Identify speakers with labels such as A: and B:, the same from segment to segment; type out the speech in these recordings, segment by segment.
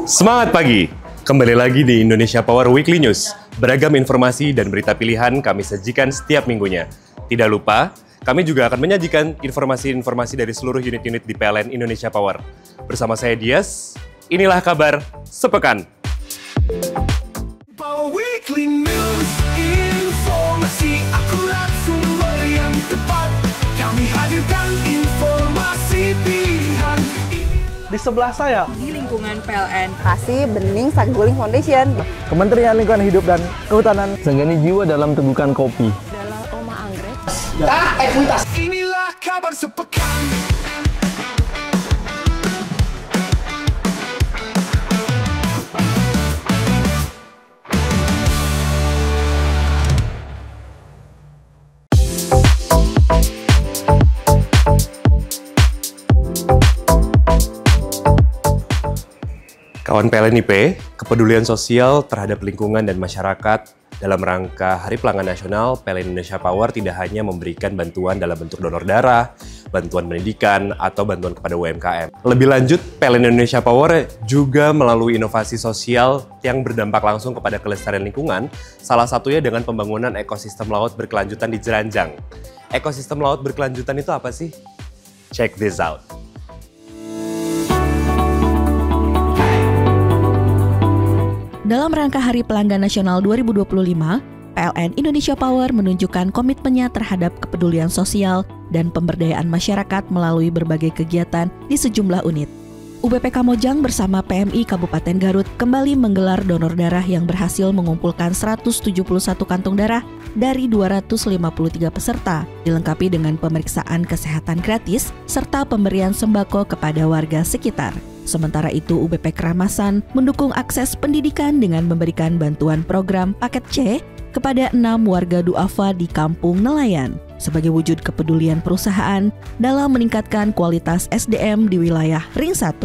A: Semangat pagi! Kembali lagi di Indonesia Power Weekly News. Beragam informasi dan berita pilihan kami sajikan setiap minggunya. Tidak lupa, kami juga akan menyajikan informasi-informasi dari seluruh unit-unit di PLN Indonesia Power. Bersama saya Dias, inilah kabar sepekan.
B: Power Weekly News, informasi akurat, sumber yang tepat. Kami hadirkan informasi pilihan.
C: Di sebelah saya,
D: di lingkungan PLN
E: Kasih Bening Saguling Foundation,
C: Kementerian Lingkungan Hidup dan Kehutanan,
F: Senggani Jiwa dalam Tegukan Kopi,
E: adalah Oma Anggrek.
B: Inilah kabar sepekan.
A: Kawan PLNIP, kepedulian sosial terhadap lingkungan dan masyarakat dalam rangka Hari Pelanggan Nasional, PLN Indonesia Power tidak hanya memberikan bantuan dalam bentuk donor darah, bantuan pendidikan, atau bantuan kepada UMKM. Lebih lanjut, PLN Indonesia Power juga melalui inovasi sosial yang berdampak langsung kepada kelestarian lingkungan, salah satunya dengan pembangunan ekosistem laut berkelanjutan di Jeranjang. Ekosistem laut berkelanjutan itu apa sih? Check this out.
D: Dalam rangka Hari Pelanggan Nasional 2025, PLN Indonesia Power menunjukkan komitmennya terhadap kepedulian sosial dan pemberdayaan masyarakat melalui berbagai kegiatan di sejumlah unit. UBP Kamojang bersama PMI Kabupaten Garut kembali menggelar donor darah yang berhasil mengumpulkan 171 kantong darah dari 253 peserta, dilengkapi dengan pemeriksaan kesehatan gratis serta pemberian sembako kepada warga sekitar. Sementara itu, UBP Keramasan mendukung akses pendidikan dengan memberikan bantuan program paket C kepada 6 warga duafa di Kampung Nelayan sebagai wujud kepedulian perusahaan dalam meningkatkan kualitas SDM di wilayah Ring 1.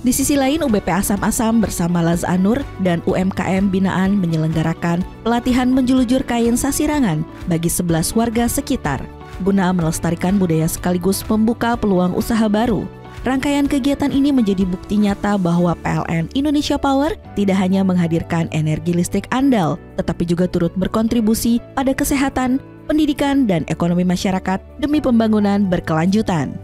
D: Di sisi lain, UBP Asam-Asam bersama Lazanur dan UMKM Binaan menyelenggarakan pelatihan menjulujur kain sasirangan bagi 11 warga sekitar guna melestarikan budaya sekaligus membuka peluang usaha baru. Rangkaian kegiatan ini menjadi bukti nyata bahwa PLN Indonesia Power tidak hanya menghadirkan energi listrik andal, tetapi juga turut berkontribusi pada kesehatan, pendidikan, dan ekonomi masyarakat demi pembangunan berkelanjutan.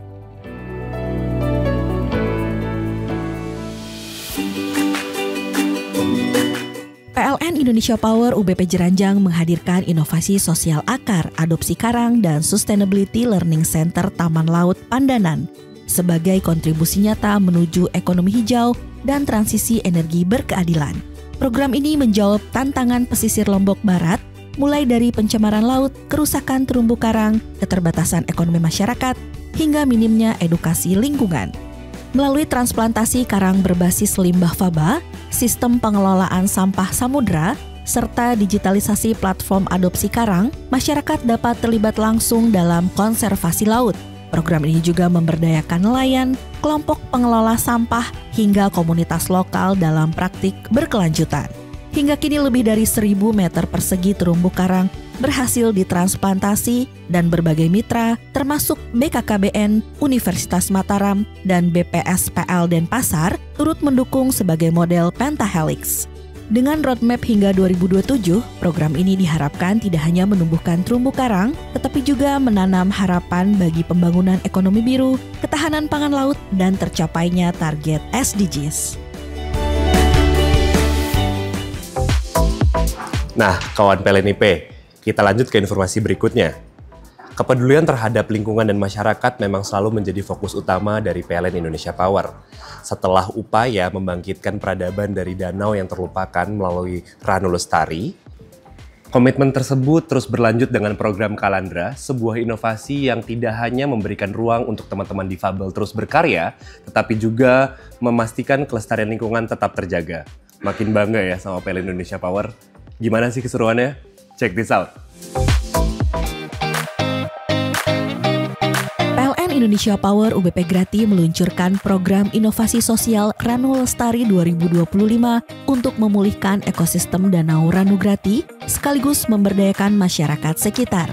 D: PLN Indonesia Power UBP Jeranjang menghadirkan inovasi sosial akar, adopsi karang, dan Sustainability Learning Center Taman Laut Pandanan sebagai kontribusi nyata menuju ekonomi hijau dan transisi energi berkeadilan. Program ini menjawab tantangan pesisir Lombok Barat, mulai dari pencemaran laut, kerusakan terumbu karang, keterbatasan ekonomi masyarakat, hingga minimnya edukasi lingkungan. Melalui transplantasi karang berbasis limbah faba, sistem pengelolaan sampah samudra, serta digitalisasi platform adopsi karang, masyarakat dapat terlibat langsung dalam konservasi laut. Program ini juga memberdayakan nelayan, kelompok pengelola sampah, hingga komunitas lokal dalam praktik berkelanjutan. Hingga kini lebih dari 1.000 meter persegi terumbu karang berhasil ditransplantasi dan berbagai mitra termasuk BKKBN, Universitas Mataram, dan BPSPL Denpasar turut mendukung sebagai model Pentahelix. Dengan roadmap hingga 2027, program ini diharapkan tidak hanya menumbuhkan terumbu karang, tetapi juga menanam harapan bagi pembangunan ekonomi biru, ketahanan pangan laut, dan tercapainya target SDGs.
A: Nah, kawan PLNIP, kita lanjut ke informasi berikutnya. Kepedulian terhadap lingkungan dan masyarakat memang selalu menjadi fokus utama dari PLN Indonesia Power. Setelah upaya membangkitkan peradaban dari danau yang terlupakan melalui Ranu Lestari, komitmen tersebut terus berlanjut dengan program Kalandra, sebuah inovasi yang tidak hanya memberikan ruang untuk teman-teman difabel terus berkarya, tetapi juga memastikan kelestarian lingkungan tetap terjaga. Makin bangga ya sama PLN Indonesia Power. Gimana sih keseruannya? Check this out!
D: Indonesia Power UBP Grati meluncurkan program inovasi sosial Ranu Lestari 2025 untuk memulihkan ekosistem Danau Ranu Grati sekaligus memberdayakan masyarakat sekitar.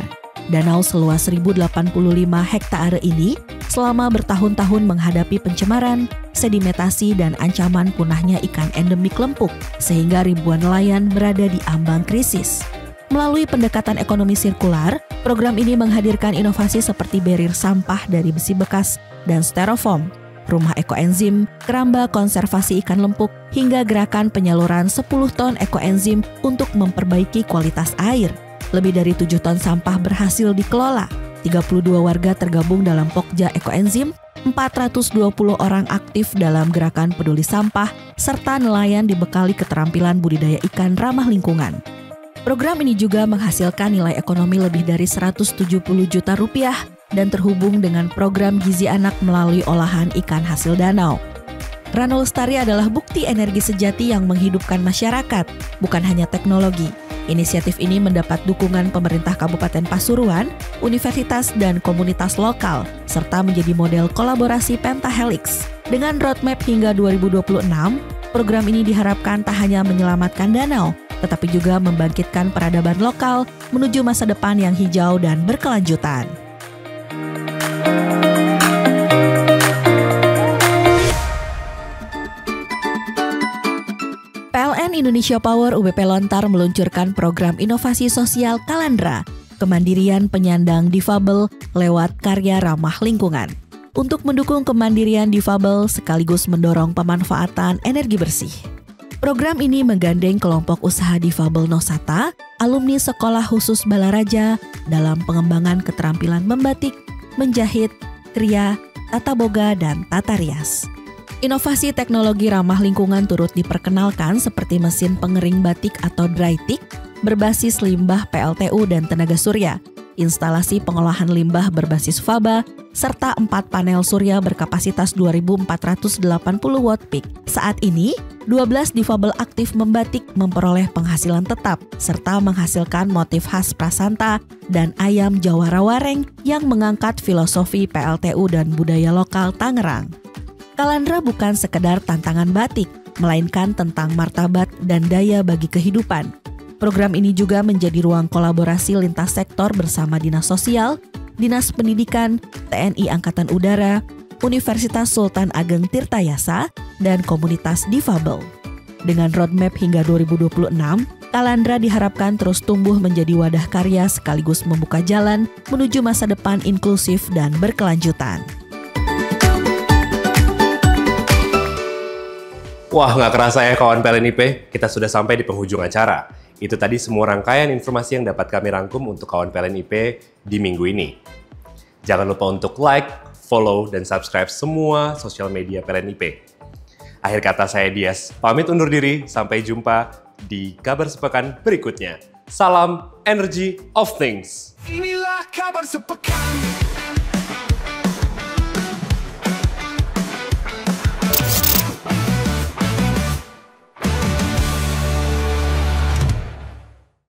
D: Danau seluas 1.085 hektare ini selama bertahun-tahun menghadapi pencemaran sedimentasi dan ancaman punahnya ikan endemik lempuk, sehingga ribuan nelayan berada di ambang krisis. Melalui pendekatan ekonomi sirkular, program ini menghadirkan inovasi seperti barrier sampah dari besi bekas dan styrofoam, rumah ekoenzim, keramba konservasi ikan lempuk, hingga gerakan penyaluran 10 ton ekoenzim untuk memperbaiki kualitas air. Lebih dari 7 ton sampah berhasil dikelola. 32 warga tergabung dalam Pokja Ekoenzim, 420 orang aktif dalam gerakan peduli sampah, serta nelayan dibekali keterampilan budidaya ikan ramah lingkungan. Program ini juga menghasilkan nilai ekonomi lebih dari 170 juta rupiah dan terhubung dengan program gizi anak melalui olahan ikan hasil danau. Rano Lestari adalah bukti energi sejati yang menghidupkan masyarakat, bukan hanya teknologi. Inisiatif ini mendapat dukungan pemerintah Kabupaten Pasuruan, universitas dan komunitas lokal, serta menjadi model kolaborasi Pentahelix. Dengan roadmap hingga 2026, program ini diharapkan tak hanya menyelamatkan danau, tetapi juga membangkitkan peradaban lokal menuju masa depan yang hijau dan berkelanjutan. PLN Indonesia Power UBP Lontar meluncurkan program inovasi sosial Kalandra, kemandirian penyandang difabel lewat karya ramah lingkungan. Untuk mendukung kemandirian difabel sekaligus mendorong pemanfaatan energi bersih. Program ini menggandeng kelompok usaha difabel Nosata, alumni Sekolah Khusus Balaraja dalam pengembangan keterampilan membatik, menjahit, kriya, tata boga, dan tata rias. Inovasi teknologi ramah lingkungan turut diperkenalkan seperti mesin pengering batik atau dry tick berbasis limbah PLTU dan tenaga surya, instalasi pengolahan limbah berbasis faba, serta 4 panel surya berkapasitas 2.480 watt peak. Saat ini, 12 difabel aktif membatik memperoleh penghasilan tetap, serta menghasilkan motif khas prasanta dan ayam Jawa Rawareng yang mengangkat filosofi PLTU dan budaya lokal Tangerang. Kalandra bukan sekedar tantangan batik, melainkan tentang martabat dan daya bagi kehidupan. Program ini juga menjadi ruang kolaborasi lintas sektor bersama Dinas Sosial, Dinas Pendidikan, TNI Angkatan Udara, Universitas Sultan Ageng Tirtayasa, dan komunitas difabel. Dengan roadmap hingga 2026, Kalandra diharapkan terus tumbuh menjadi wadah karya sekaligus membuka jalan menuju masa depan inklusif dan berkelanjutan.
A: Wah, nggak kerasa ya kawan PLN IP, kita sudah sampai di penghujung acara. Itu tadi semua rangkaian informasi yang dapat kami rangkum untuk kawan PLN IP di minggu ini. Jangan lupa untuk like, follow, dan subscribe semua sosial media PLN IP. Akhir kata saya Dias, pamit undur diri, sampai jumpa di kabar sepekan berikutnya. Salam Energy of Things.
B: Inilah kabar sepekan.